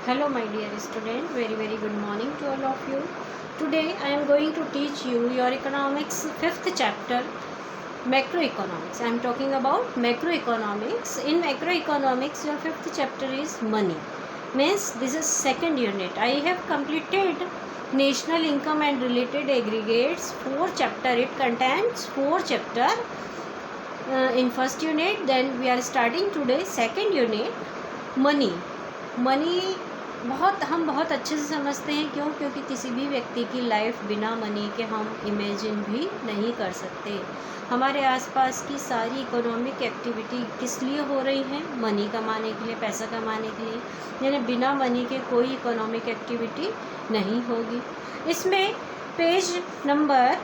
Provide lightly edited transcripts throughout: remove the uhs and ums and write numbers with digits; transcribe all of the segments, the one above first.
Hello my dear student, very good morning to all of you. Today I am going to teach you your economics 5th chapter, macroeconomics. I am talking about macroeconomics. In macroeconomics your 5th chapter is money. Means this is second unit. I have completed national income and related aggregates 4 chapter. It contains 4 chapter in first unit. Then we are starting today second unit, money. हम बहुत अच्छे से समझते हैं. क्योंकि किसी भी व्यक्ति की लाइफ बिना मनी के हम इमेजिन भी नहीं कर सकते. हमारे आसपास की सारी इकोनॉमिक एक्टिविटी किस लिए हो रही है? मनी कमाने के लिए, पैसा कमाने के लिए. यानी बिना मनी के कोई इकोनॉमिक एक्टिविटी नहीं होगी. इसमें पेज नंबर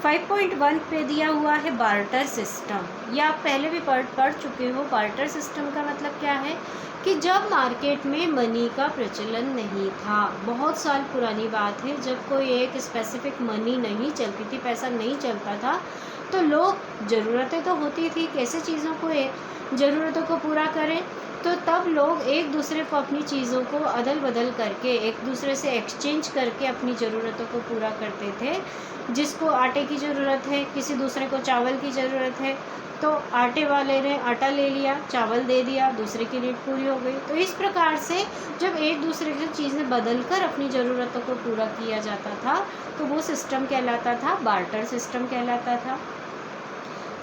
5.1 पे दिया हुआ है बार्टर सिस्टम. ये आप पहले भी पढ़ चुके हो. बार्टर सिस्टम का मतलब क्या है कि जब मार्केट में मनी का प्रचलन नहीं था, बहुत साल पुरानी बात है, जब कोई एक स्पेसिफिक मनी नहीं चलती थी, पैसा नहीं चलता था, तो लोग ज़रूरतें तो होती थी, कैसे चीज़ों को ज़रूरतों को पूरा करें, तो तब लोग एक दूसरे को अपनी चीज़ों को अदल बदल करके, एक दूसरे से एक्सचेंज करके अपनी ज़रूरतों को पूरा करते थे. जिसको आटे की ज़रूरत है, किसी दूसरे को चावल की ज़रूरत है, तो आटे वाले ने आटा ले लिया, चावल दे दिया, दूसरे की नीड पूरी हो गई. तो इस प्रकार से जब एक दूसरे की चीज़ें बदल कर अपनी ज़रूरतों को पूरा किया जाता था, तो वो सिस्टम कहलाता था, बार्टर सिस्टम कहलाता था.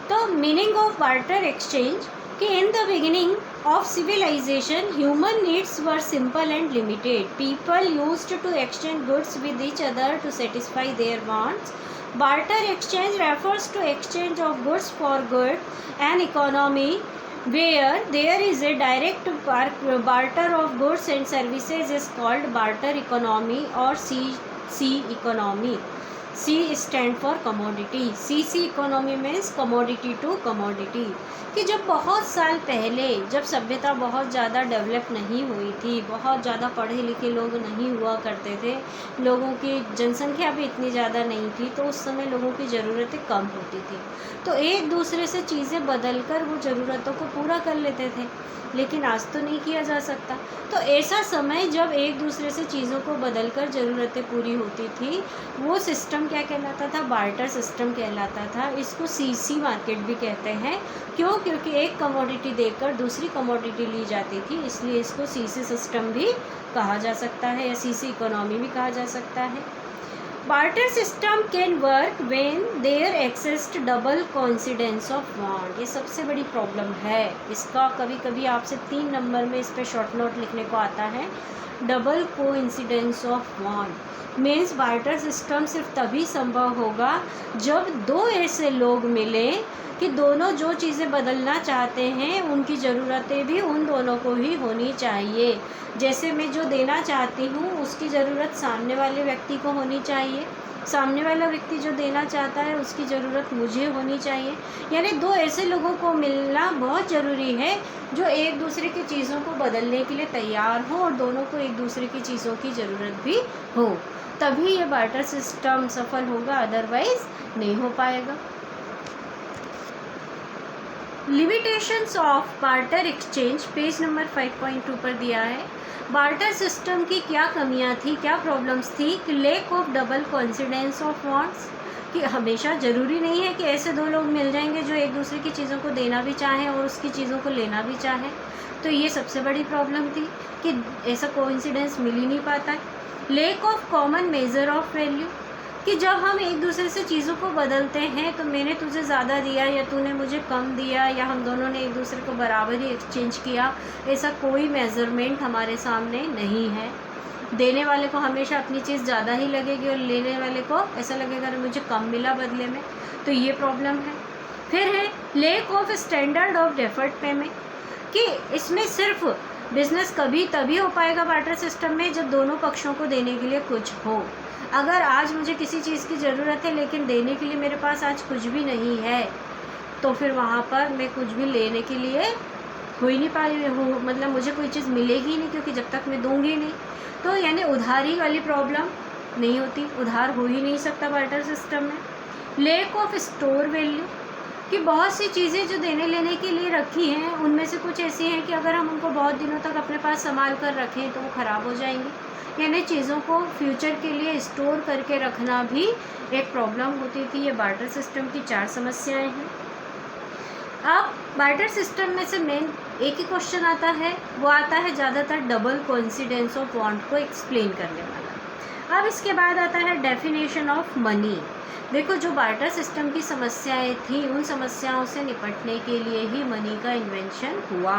तो मीनिंग ऑफ बार्टर एक्सचेंज कि in the beginning of civilization, human needs were simple and limited. People used to exchange goods with each other to satisfy their wants. Barter exchange refers to exchange of goods for good. An economy where there is a direct barter of goods and services is called barter economy or CC economy. C stand for commodity. CC economy means commodity to commodity. कि जब बहुत साल पहले, जब सभ्यता बहुत ज़्यादा develop नहीं हुई थी, बहुत ज़्यादा पढ़े लिखे लोग नहीं हुआ करते थे, लोगों की जनसंख्या भी इतनी ज़्यादा नहीं थी, तो उस समय लोगों की ज़रूरतें कम होती थी, तो एक दूसरे से चीज़ें बदल कर वो ज़रूरतों को पूरा कर लेते थे. लेकिन आज तो नहीं किया जा सकता. तो ऐसा समय जब एक दूसरे से चीज़ों को बदल कर ज़रूरतें पूरी होती थी, वो सिस्टम क्या कहलाता था? बार्टर सिस्टम कहलाता था. इसको सीसी मार्केट भी कहते हैं. क्योंकि एक कमोडिटी देकर दूसरी कमोडिटी ली जाती थी, इसलिए इसको सीसी सिस्टम भी कहा जा सकता है या सीसी इकोनॉमी भी कहा जा सकता है. Barter system can work when there exist double coincidence of want. ये सबसे बड़ी प्रॉब्लम है. इसका कभी कभी आपसे 3 नंबर में इस पर शॉर्ट नोट लिखने को आता है. Double coincidence of want means barter system सिर्फ तभी संभव होगा जब दो ऐसे लोग मिलें कि दोनों जो चीज़ें बदलना चाहते हैं उनकी ज़रूरतें भी उन दोनों को ही होनी चाहिए. जैसे मैं जो देना चाहती हूँ उसकी ज़रूरत सामने वाले व्यक्ति को होनी चाहिए, सामने वाला व्यक्ति जो देना चाहता है उसकी ज़रूरत मुझे होनी चाहिए. यानी दो ऐसे लोगों को मिलना बहुत ज़रूरी है जो एक दूसरे की चीज़ों को बदलने के लिए तैयार हो और दोनों को एक दूसरे की चीज़ों की ज़रूरत भी हो, तभी ये बार्टर सिस्टम सफल होगा, अदरवाइज़ नहीं हो पाएगा. Limitations of barter exchange page number 5.2 पर दिया है. बार्टर सिस्टम की क्या कमियां थी, क्या प्रॉब्लम्स थी? कि lake of double coincidence of wants, कि हमेशा ज़रूरी नहीं है कि ऐसे दो लोग मिल जाएंगे जो एक दूसरे की चीज़ों को देना भी चाहें और उसकी चीज़ों को लेना भी चाहें. तो ये सबसे बड़ी प्रॉब्लम थी कि ऐसा कोइंसिडेंस मिल ही नहीं पाता है. Lake of common measure of value, कि जब हम एक दूसरे से चीज़ों को बदलते हैं तो मैंने तुझे ज़्यादा दिया या तूने मुझे कम दिया या हम दोनों ने एक दूसरे को बराबर ही एक्सचेंज किया, ऐसा कोई मेज़रमेंट हमारे सामने नहीं है. देने वाले को हमेशा अपनी चीज़ ज़्यादा ही लगेगी और लेने वाले को ऐसा लगेगा कि मुझे कम मिला बदले में. तो ये प्रॉब्लम है. फिर है lake of standard of deferred payment, कि इसमें सिर्फ बिज़नेस कभी तभी हो पाएगा बार्टर सिस्टम में जब दोनों पक्षों को देने के लिए कुछ हो. अगर आज मुझे किसी चीज़ की ज़रूरत है लेकिन देने के लिए मेरे पास आज कुछ भी नहीं है, तो फिर वहाँ पर मैं कुछ भी लेने के लिए हो ही नहीं पाई हूँ, मतलब मुझे कोई चीज़ मिलेगी नहीं क्योंकि जब तक मैं दूंगी नहीं. तो यानी उधारी वाली प्रॉब्लम नहीं होती, उधार हो ही नहीं सकता बार्टर सिस्टम में. लेक ऑफ स्टोर वैल्यू, कि बहुत सी चीज़ें जो देने लेने के लिए रखी हैं उनमें से कुछ ऐसी हैं कि अगर हम उनको बहुत दिनों तक अपने पास संभाल कर रखें तो वो ख़राब हो जाएंगी। यानी चीज़ों को फ्यूचर के लिए स्टोर करके रखना भी एक प्रॉब्लम होती थी। ये बार्टर सिस्टम की 4 समस्याएं हैं। अब बार्टर सिस्टम में से मेन एक ही क्वेश्चन आता है, वो आता है ज़्यादातर डबल कोइंसिडेंस ऑफ वांट को एक्सप्लेन करने वाला। अब इसके बाद आता है डेफिनेशन ऑफ मनी। देखो, जो बार्टर सिस्टम की समस्याएं थी उन समस्याओं से निपटने के लिए ही मनी का इन्वेंशन हुआ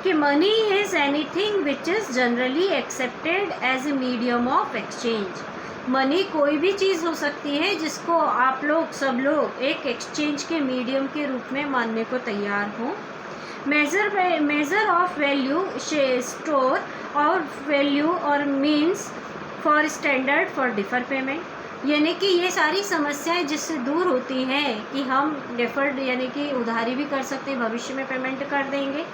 कि money is anything which is generally accepted as a medium of exchange. Money कोई भी चीज़ हो सकती है जिसको आप लोग सब लोग एक एक्सचेंज के मीडियम के रूप में मानने को तैयार हों। मेज़र ऑफ वैल्यू, स्टोर और वैल्यू और means for standard for differ payment. यानी कि ये सारी समस्याएं जिससे दूर होती हैं कि हम डिफर्ड यानी कि उधारी भी कर सकते हैं, भविष्य में पेमेंट कर देंगे,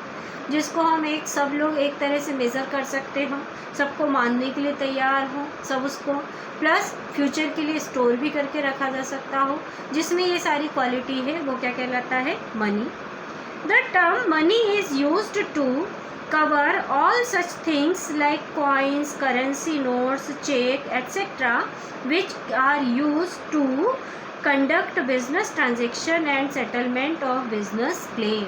जिसको हम सब लोग एक तरह से मेज़र कर सकते हो, सबको मानने के लिए तैयार हो, सब उसको प्लस फ्यूचर के लिए स्टोर भी करके रखा जा सकता हो, जिसमें ये सारी क्वालिटी है, वो क्या कहलाता है? Money. The term money is used to cover all such things like coins, currency notes, check, etc., which are used to conduct business transaction and settlement of business claim।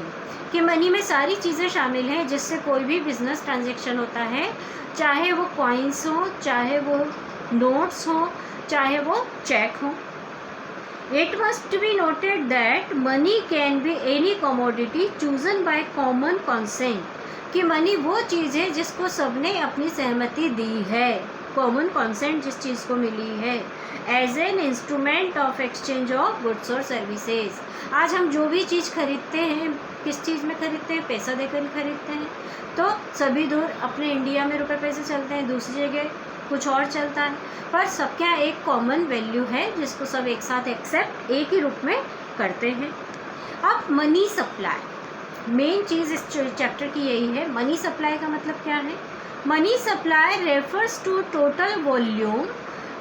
कि मनी में सारी चीज़ें शामिल हैं जिससे कोई भी बिजनेस ट्रांजेक्शन होता है, चाहे वो कॉइन्स हो, चाहे वो नोट्स हो, चाहे वो चेक हो। It must be noted that money can be any commodity chosen by common consent। कि मनी वो चीज़ है जिसको सबने अपनी सहमति दी है, कॉमन कॉन्सेंट जिस चीज़ को मिली है, as an instrument of exchange of goods और सर्विसेज। आज हम जो भी चीज़ खरीदते हैं, किस चीज़ में खरीदते हैं? पैसा देकर ही खरीदते हैं। तो सभी दूर अपने इंडिया में रुपए पैसे चलते हैं, दूसरी जगह कुछ और चलता है, पर सबके यहाँ एक कॉमन वैल्यू है जिसको सब एक साथ एक्सेप्ट एक ही रूप में करते हैं। अब मनी सप्लाई, मेन चीज़ इस चैप्टर की यही है। मनी सप्लाई का मतलब क्या है? Money supply refers to total volume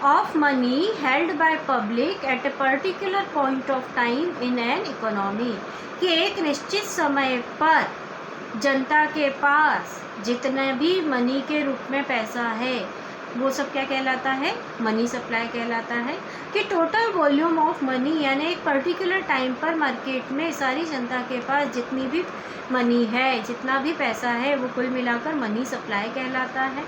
of money held by public at a particular point of time in an economy. कि एक निश्चित समय पर जनता के पास जितना भी मनी के रूप में पैसा है वो सब क्या कहलाता है? मनी सप्लाई कहलाता है। कि टोटल वॉल्यूम ऑफ मनी यानी एक पर्टिकुलर टाइम पर मार्केट में सारी जनता के पास जितनी भी मनी है, जितना भी पैसा है, वो कुल मिलाकर मनी सप्लाई कहलाता है।